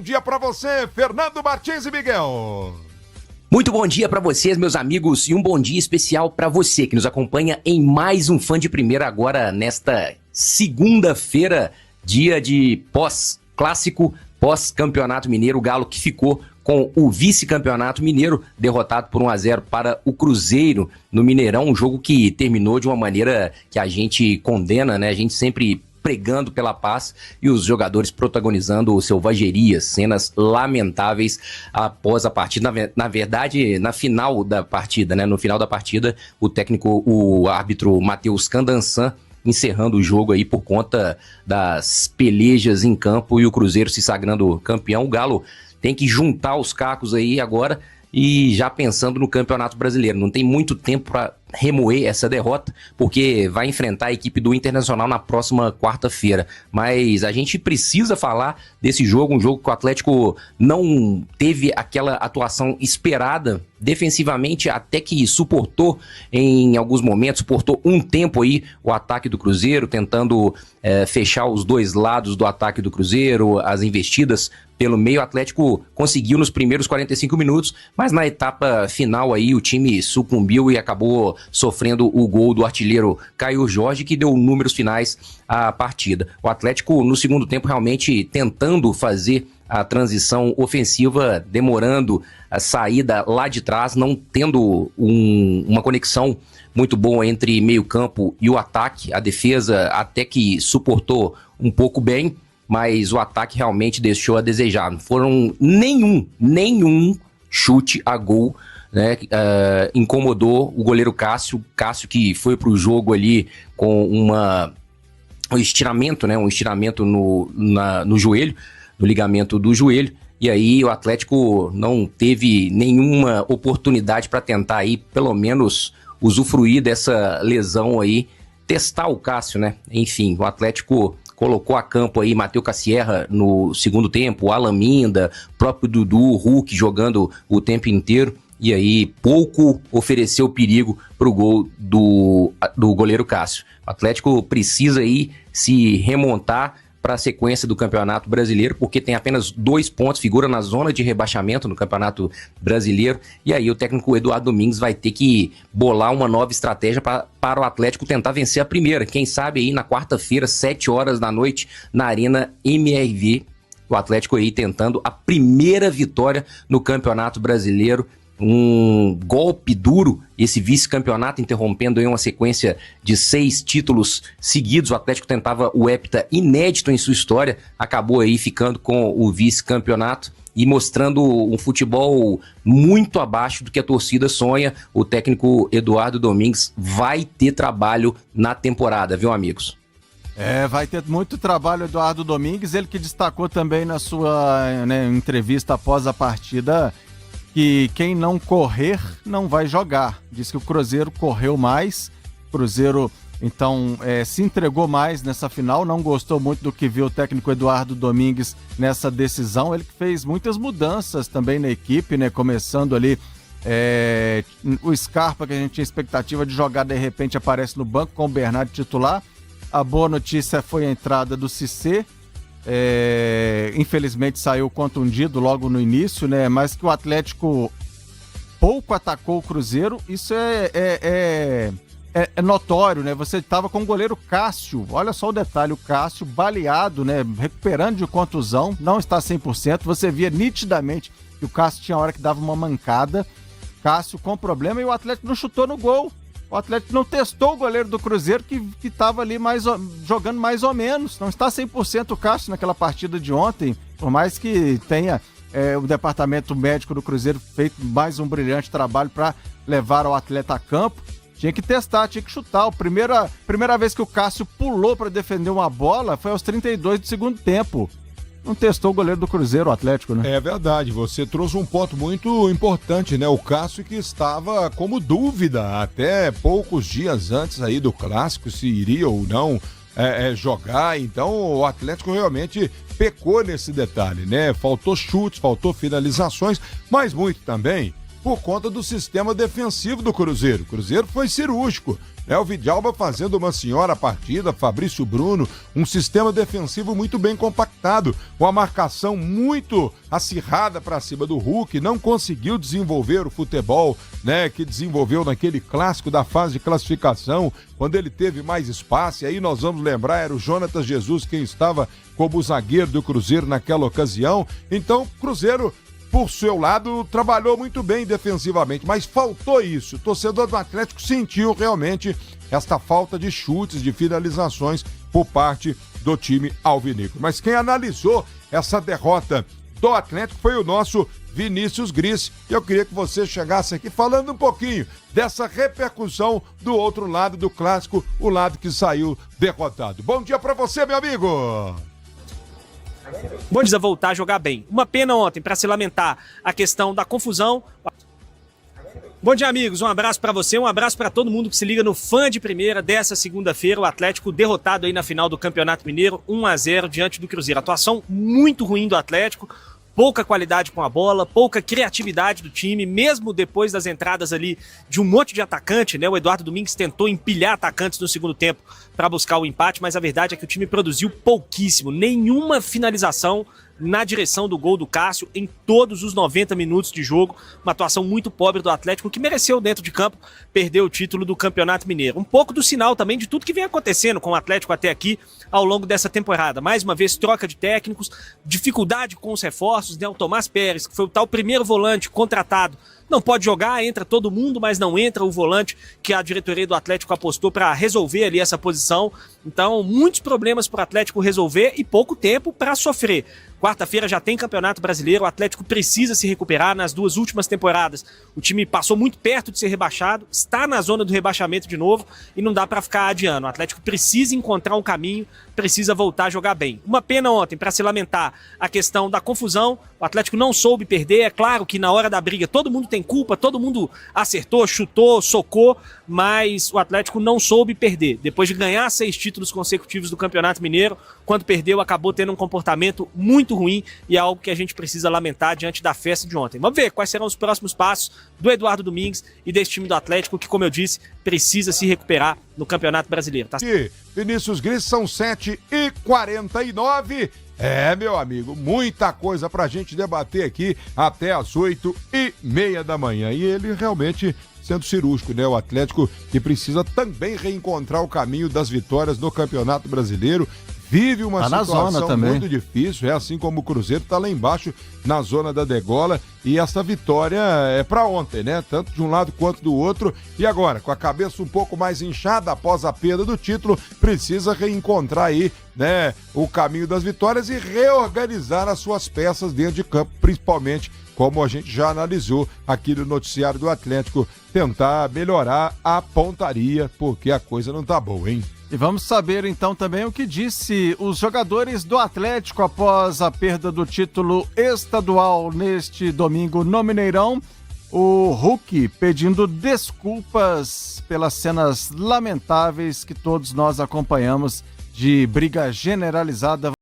dia para você, Fernando Martins e Miguel. Muito bom dia para vocês, meus amigos, e um bom dia especial para você que nos acompanha em mais um Fã de Primeira agora nesta segunda-feira, dia de pós-clássico, pós-campeonato mineiro, o Galo que ficou com o vice-campeonato mineiro, derrotado por 1-0 para o Cruzeiro no Mineirão, um jogo que terminou de uma maneira que a gente condena, né? A gente sempre pregando pela paz e os jogadores protagonizando selvagerias, cenas lamentáveis após a partida. Na verdade, na final da partida, né? No final da partida, o árbitro Matheus Candansan encerrando o jogo aí por conta das pelejas em campo e o Cruzeiro se sagrando campeão. O Galo tem que juntar os cacos aí agora e já pensando no Campeonato Brasileiro. Não tem muito tempo para remoer essa derrota, porque vai enfrentar a equipe do Internacional na próxima quarta-feira. Mas a gente precisa falar desse jogo, um jogo que o Atlético não teve aquela atuação esperada defensivamente, até que suportou em alguns momentos, suportou um tempo aí o ataque do Cruzeiro, tentando fechar os dois lados do ataque do Cruzeiro, as investidas pelo meio. O Atlético conseguiu nos primeiros 45 minutos, mas na etapa final aí o time sucumbiu e acabou sofrendo o gol do artilheiro Caio Jorge, que deu números finais à partida. O Atlético no segundo tempo realmente tentando fazer a transição ofensiva, demorando a saída lá de trás, não tendo uma conexão muito boa entre meio campo e o ataque. A defesa até que suportou um pouco bem, mas o ataque realmente deixou a desejar. Não foram nenhum chute a gol, né? Incomodou o goleiro Cássio que foi pro jogo ali com um estiramento, né? Um estiramento no joelho, no ligamento do joelho, e aí o Atlético não teve nenhuma oportunidade para tentar aí, pelo menos, usufruir dessa lesão aí, testar o Cássio, né? Enfim, o Atlético colocou a campo aí Matheus Cassierra no segundo tempo, o Alan Minda, próprio Dudu, o Hulk jogando o tempo inteiro, e aí pouco ofereceu perigo pro gol do goleiro Cássio. O Atlético precisa aí se remontar para a sequência do Campeonato Brasileiro, porque tem apenas 2 pontos, figura na zona de rebaixamento no Campeonato Brasileiro, e aí o técnico Eduardo Domingues vai ter que bolar uma nova estratégia para o Atlético tentar vencer a primeira, quem sabe aí na quarta-feira, 7h da noite, na Arena MRV, o Atlético aí tentando a primeira vitória no Campeonato Brasileiro. Um golpe duro, esse vice-campeonato interrompendo aí uma sequência de 6 títulos seguidos. O Atlético tentava o hepta inédito em sua história, acabou aí ficando com o vice-campeonato e mostrando um futebol muito abaixo do que a torcida sonha. O técnico Eduardo Domingues vai ter trabalho na temporada, viu, amigos? Vai ter muito trabalho, Eduardo Domingues, ele que destacou também na sua entrevista após a partida que quem não correr não vai jogar. Diz que o Cruzeiro correu mais, o Cruzeiro então se entregou mais nessa final, não gostou muito do que viu o técnico Eduardo Domingues nessa decisão. Ele que fez muitas mudanças também na equipe, né? Começando ali o Scarpa, que a gente tinha expectativa de jogar, de repente aparece no banco com o Bernardo titular. A boa notícia foi a entrada do Cissé, infelizmente saiu contundido logo no início, né? Mas que o Atlético pouco atacou o Cruzeiro, isso é notório, né? Você estava com o goleiro Cássio, olha só o detalhe, o Cássio baleado, né? Recuperando de contusão, não está 100%, você via nitidamente que o Cássio tinha hora que dava uma mancada, Cássio com problema, e o Atlético não chutou no gol. O Atlético não testou o goleiro do Cruzeiro, que estava ali jogando mais ou menos. Não está 100% o Cássio naquela partida de ontem, por mais que tenha o departamento médico do Cruzeiro feito mais um brilhante trabalho para levar o atleta a campo. Tinha que testar, tinha que chutar. Primeira vez que o Cássio pulou para defender uma bola foi aos 32 do segundo tempo. Não testou o goleiro do Cruzeiro, o Atlético, né? É verdade, você trouxe um ponto muito importante, né? O Cássio que estava como dúvida até poucos dias antes aí do clássico, se iria ou não jogar. Então o Atlético realmente pecou nesse detalhe, né? Faltou chutes, faltou finalizações, mas muito também por conta do sistema defensivo do Cruzeiro. O Cruzeiro foi cirúrgico, né? O Vidalba fazendo uma senhora partida, Fabrício Bruno, um sistema defensivo muito bem compactado, uma marcação muito acirrada para cima do Hulk, não conseguiu desenvolver o futebol, né, que desenvolveu naquele clássico da fase de classificação, quando ele teve mais espaço. E aí nós vamos lembrar, era o Jonatas Jesus quem estava como zagueiro do Cruzeiro naquela ocasião. Então o Cruzeiro, por seu lado, trabalhou muito bem defensivamente, mas faltou isso. O torcedor do Atlético sentiu realmente esta falta de chutes, de finalizações por parte do time alvinegro. Mas quem analisou essa derrota do Atlético foi o nosso Vinícius Gris. E eu queria que você chegasse aqui falando um pouquinho dessa repercussão do outro lado do clássico, o lado que saiu derrotado. Bom dia pra você, meu amigo! Bom dia, voltar a jogar bem. Uma pena ontem para se lamentar a questão da confusão. Bom dia, amigos. Um abraço para você, um abraço para todo mundo que se liga no Fã de Primeira dessa segunda-feira. O Atlético derrotado aí na final do Campeonato Mineiro, 1-0 diante do Cruzeiro. Atuação muito ruim do Atlético. Pouca qualidade com a bola, pouca criatividade do time, mesmo depois das entradas ali de um monte de atacante, né? O Eduardo Domingues tentou empilhar atacantes no segundo tempo para buscar o empate, mas a verdade é que o time produziu pouquíssimo, nenhuma finalização na direção do gol do Cássio em todos os 90 minutos de jogo. Uma atuação muito pobre do Atlético, que mereceu dentro de campo perder o título do Campeonato Mineiro. Um pouco do sinal também de tudo que vem acontecendo com o Atlético até aqui ao longo dessa temporada. Mais uma vez, troca de técnicos, dificuldade com os reforços, né? O Tomás Pérez, que foi o tal primeiro volante contratado, não pode jogar, entra todo mundo, mas não entra o volante que a diretoria do Atlético apostou para resolver ali essa posição. Então, muitos problemas para o Atlético resolver e pouco tempo para sofrer. Quarta-feira já tem Campeonato Brasileiro, o Atlético precisa se recuperar. Nas duas últimas temporadas, o time passou muito perto de ser rebaixado, está na zona do rebaixamento de novo e não dá para ficar adiando. O Atlético precisa encontrar um caminho, precisa voltar a jogar bem. Uma pena ontem para se lamentar a questão da confusão. O Atlético não soube perder. É claro que na hora da briga todo mundo tem culpa, todo mundo acertou, chutou, socou, mas o Atlético não soube perder. Depois de ganhar 6 títulos consecutivos do Campeonato Mineiro, quando perdeu acabou tendo um comportamento muito ruim e é algo que a gente precisa lamentar diante da festa de ontem. Vamos ver quais serão os próximos passos do Eduardo Domingues e desse time do Atlético que, como eu disse, precisa se recuperar no Campeonato Brasileiro. Tá? E Vinícius Gris, são 7h49. Meu amigo, muita coisa pra gente debater aqui até as 8h30 da manhã. E ele realmente sendo cirúrgico, né? O Atlético que precisa também reencontrar o caminho das vitórias no Campeonato Brasileiro. Vive uma situação muito difícil, assim como o Cruzeiro está lá embaixo na zona da degola, e essa vitória é para ontem, né? Tanto de um lado quanto do outro. E agora, com a cabeça um pouco mais inchada após a perda do título, precisa reencontrar aí, né, o caminho das vitórias e reorganizar as suas peças dentro de campo, principalmente como a gente já analisou aqui no noticiário do Atlético, tentar melhorar a pontaria, porque a coisa não tá boa, hein? E vamos saber então também o que disse os jogadores do Atlético após a perda do título estadual neste domingo no Mineirão. O Hulk pedindo desculpas pelas cenas lamentáveis que todos nós acompanhamos de briga generalizada.